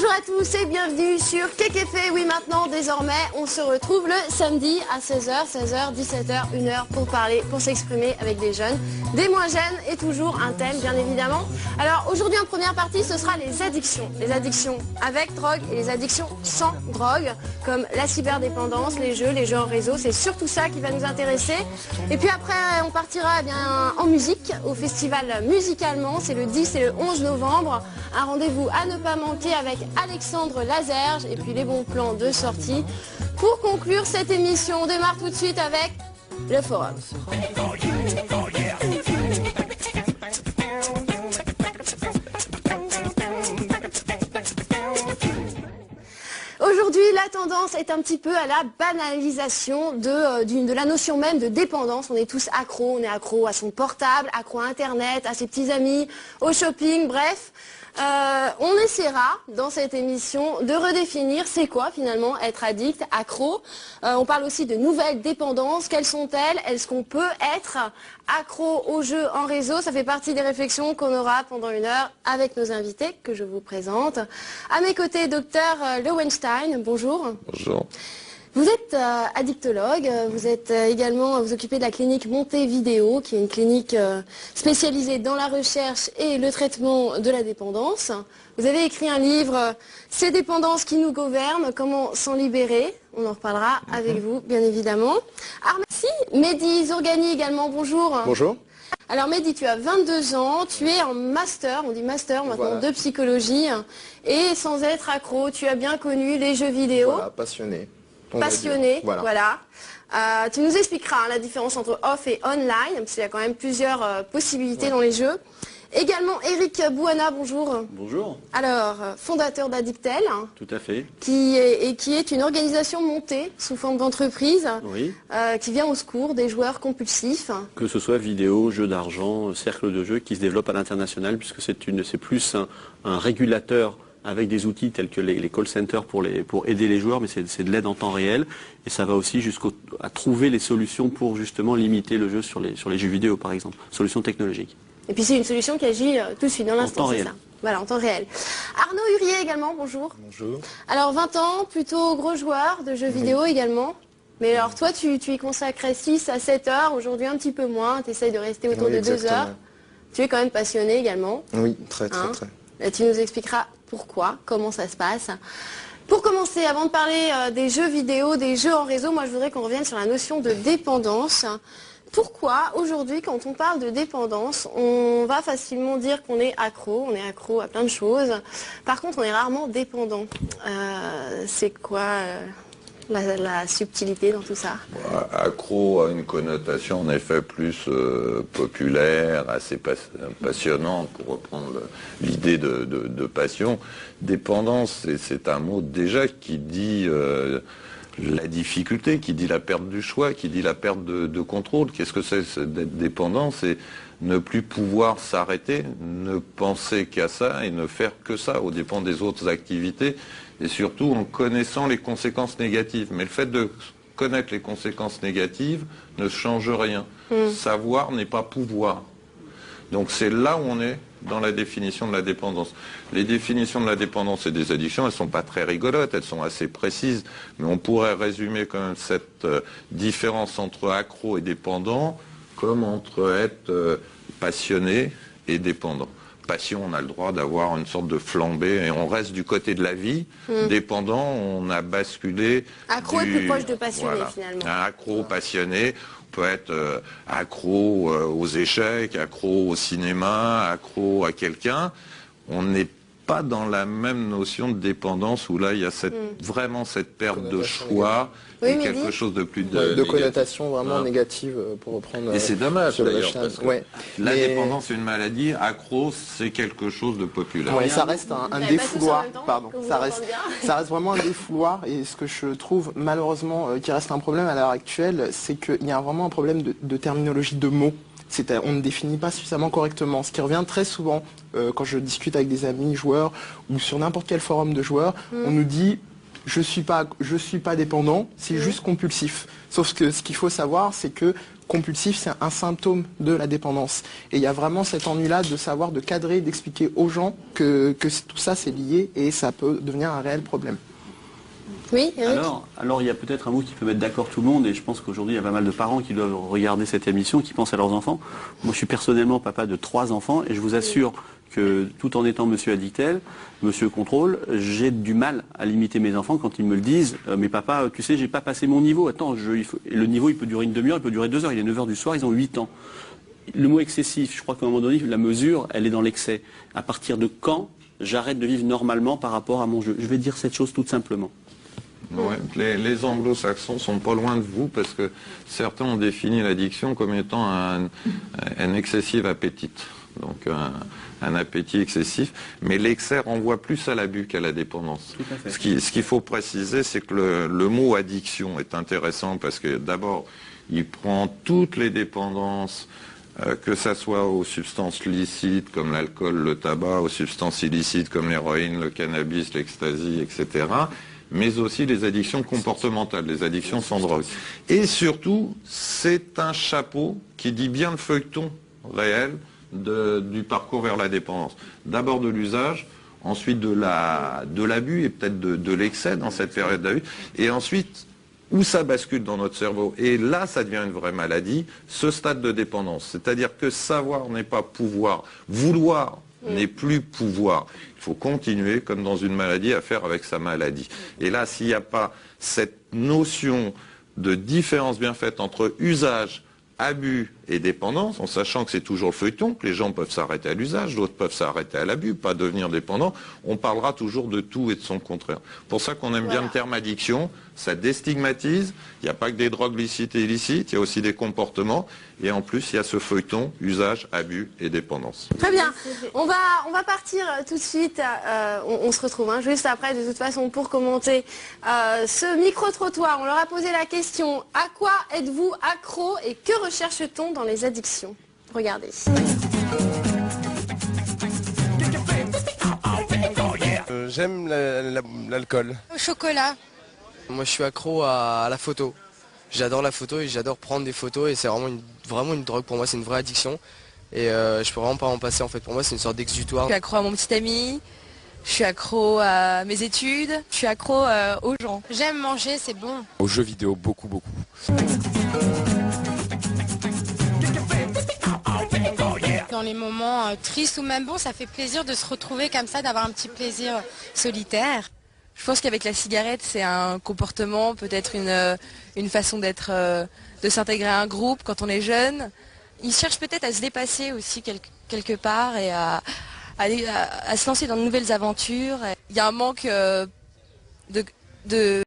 Bonjour à tous et bienvenue sur Kekefe. Oui, maintenant, désormais, on se retrouve le samedi à 16h, 17h, 1h pour parler, pour s'exprimer avec des jeunes, des moins jeunes et toujours un thème, bien évidemment. Alors, aujourd'hui, en première partie, ce sera les addictions. Les addictions avec drogue et les addictions sans drogue, comme la cyberdépendance, les jeux en réseau. C'est surtout ça qui va nous intéresser. Et puis après, on partira en musique au festival Musicalement. C'est le 10 et le 11 novembre. Un rendez-vous à ne pas manquer avec Alexandre Lazerge et puis les bons plans de sortie. Pour conclure cette émission, on démarre tout de suite avec le forum. Aujourd'hui, la tendance est un petit peu à la banalisation de la notion même de dépendance. On est tous accros, on est accro à son portable, accro à Internet, à ses petits amis, au shopping, bref. On essaiera dans cette émission de redéfinir c'est quoi finalement être addict, accro. On parle aussi de nouvelles dépendances. Quelles sont-elles? Est-ce qu'on peut être accro aux jeux en réseau? Ça fait partie des réflexions qu'on aura pendant une heure avec nos invités que je vous présente. À mes côtés, docteur Lowenstein, bonjour. Bonjour. Vous êtes addictologue, vous êtes également, vous occupez de la clinique Montée Vidéo, qui est une clinique spécialisée dans la recherche et le traitement de la dépendance. Vous avez écrit un livre, Ces dépendances qui nous gouvernent, comment s'en libérer. On en reparlera avec vous, bien évidemment. Alors merci, Mehdi Zourgani également, bonjour. Bonjour. Alors Mehdi, tu as 22 ans, tu es en master, on dit master maintenant, de psychologie. Et sans être accro, tu as bien connu les jeux vidéo. Voilà, passionné. Passionné, voilà. Tu nous expliqueras la différence entre off et online, parce qu'il y a quand même plusieurs possibilités dans les jeux. Également Eric Bouana, bonjour. Bonjour. Alors, fondateur d'Addictel. Tout à fait. Qui est une organisation montée sous forme d'entreprise, Oui. qui vient au secours des joueurs compulsifs. Que ce soit vidéo, jeux d'argent, cercle de jeux qui se développe à l'international, puisque c'est plus un régulateur avec des outils tels que les call centers pour aider les joueurs, mais c'est de l'aide en temps réel. Et ça va aussi jusqu'à trouver les solutions pour justement limiter le jeu sur les jeux vidéo, par exemple. Solutions technologiques. Et puis c'est une solution qui agit tout de suite, dans l'instant, c'est ça. Voilà, en temps réel. Arnaud Hurier également, bonjour. Bonjour. Alors 20 ans, plutôt gros joueur de jeux vidéo également. Mais alors toi, tu y consacrais 6 à 7 heures, aujourd'hui un petit peu moins, tu essayes de rester autour de 2 heures. Tu es quand même passionné également. Oui, très. Et tu nous expliqueras pourquoi, comment ça se passe. Pour commencer, avant de parler des jeux vidéo, des jeux en réseau, moi je voudrais qu'on revienne sur la notion de dépendance. Pourquoi aujourd'hui, quand on parle de dépendance, on va facilement dire qu'on est accro à plein de choses. Par contre, on est rarement dépendant. C'est quoi la subtilité dans tout ça? Accro a une connotation en effet plus populaire, assez passionnante, pour reprendre l'idée de passion. Dépendance, c'est un mot déjà qui dit la difficulté, qui dit la perte du choix, qui dit la perte de contrôle. Qu'est-ce que c'est d'être dépendant? C'est ne plus pouvoir s'arrêter, ne penser qu'à ça et ne faire que ça, aux dépens des autres activités, et surtout en connaissant les conséquences négatives. Mais le fait de connaître les conséquences négatives ne change rien. Savoir n'est pas pouvoir. Donc c'est là où on est dans la définition de la dépendance. Les définitions de la dépendance et des addictions, elles ne sont pas très rigolotes, elles sont assez précises, mais on pourrait résumer quand même cette différence entre accro et dépendant comme entre être passionné et dépendant. Passion, on a le droit d'avoir une sorte de flambée et on reste du côté de la vie. Dépendant, on a basculé. Accro est plus proche de passionné, finalement. Un accro passionné peut être accro aux échecs, accro au cinéma, accro à quelqu'un. On n'est pas dans la même notion de dépendance où là il y a vraiment cette perte de choix et quelque chose de plus de connotation vraiment négative, pour reprendre. Et c'est dommage d'ailleurs, parce que la dépendance est une maladie, accro c'est quelque chose de populaire. Ouais, ça reste un défouloir, pardon. Ça reste vraiment un défouloir, et ce que je trouve malheureusement qui reste un problème à l'heure actuelle, c'est qu'il y a vraiment un problème de terminologie de mots. On ne définit pas suffisamment correctement. Ce qui revient très souvent quand je discute avec des amis joueurs ou sur n'importe quel forum de joueurs, on nous dit je suis pas dépendant, c'est juste compulsif. Sauf que ce qu'il faut savoir, c'est que compulsif, c'est un symptôme de la dépendance. Et il y a vraiment cet ennui-là de savoir, de cadrer, d'expliquer aux gens que tout ça c'est lié et ça peut devenir un réel problème. Oui, Eric. Alors il y a peut-être un mot qui peut mettre d'accord tout le monde, et je pense qu'aujourd'hui il y a pas mal de parents qui doivent regarder cette émission, qui pensent à leurs enfants. Moi je suis personnellement papa de 3 enfants, et je vous assure que tout en étant monsieur addictel, monsieur contrôle, j'ai du mal à limiter mes enfants quand ils me le disent. Mais papa, tu sais, j'ai pas passé mon niveau. Attends, le niveau il peut durer une demi-heure, il peut durer 2 heures, il est 9 heures du soir, ils ont 8 ans. Le mot excessif, je crois qu'à un moment donné, la mesure, elle est dans l'excès. À partir de quand j'arrête de vivre normalement par rapport à mon jeu? Je vais dire cette chose tout simplement. Ouais, les anglo-saxons sont pas loin de vous, parce que certains ont défini l'addiction comme étant un excessive appétit. Donc un appétit excessif, mais l'excès renvoie plus à l'abus qu'à la dépendance. Tout à fait. Ce qu'il faut préciser, c'est que le mot addiction est intéressant parce que d'abord, il prend toutes les dépendances, que ça soit aux substances licites comme l'alcool, le tabac, aux substances illicites comme l'héroïne, le cannabis, l'ecstasy, etc., mais aussi les addictions comportementales, les addictions sans drogue. Et surtout, c'est un chapeau qui dit bien le feuilleton réel du parcours vers la dépendance. D'abord de l'usage, ensuite de l'abus et peut-être de l'excès dans cette période d'abus, et ensuite où ça bascule dans notre cerveau. Et là, ça devient une vraie maladie, ce stade de dépendance. C'est-à-dire que savoir n'est pas pouvoir, vouloir n'est plus pouvoir. Il faut continuer, comme dans une maladie, à faire avec sa maladie. Et là, s'il n'y a pas cette notion de différence bien faite entre usage, abus et dépendance, en sachant que c'est toujours le feuilleton, que les gens peuvent s'arrêter à l'usage, d'autres peuvent s'arrêter à l'abus, pas devenir dépendants, on parlera toujours de tout et de son contraire. Pour ça qu'on aime bien le terme addiction, ça déstigmatise, il n'y a pas que des drogues licites et illicites, il y a aussi des comportements, et en plus il y a ce feuilleton, usage, abus et dépendance. Très bien, on va partir tout de suite, on se retrouve juste après de toute façon pour commenter ce micro-trottoir. On leur a posé la question, à quoi êtes-vous accro et que recherche-t-on dans les addictions? Regardez. J'aime l'alcool. Au chocolat. Moi je suis accro à la photo. J'adore la photo et j'adore prendre des photos, et c'est vraiment une drogue pour moi, c'est une vraie addiction. Et je peux vraiment pas en passer en fait. Pour moi c'est une sorte d'exutoire. Je suis accro à mon petit ami, je suis accro à mes études, je suis accro aux gens. J'aime manger, c'est bon. Aux jeux vidéo, beaucoup. Dans les moments tristes ou même bons, ça fait plaisir de se retrouver comme ça, d'avoir un petit plaisir solitaire. Je pense qu'avec la cigarette, c'est un comportement, peut-être une façon d'être, de s'intégrer à un groupe quand on est jeune. Ils cherchent peut-être à se dépasser aussi quelque part et à se lancer dans de nouvelles aventures. Il y a un manque de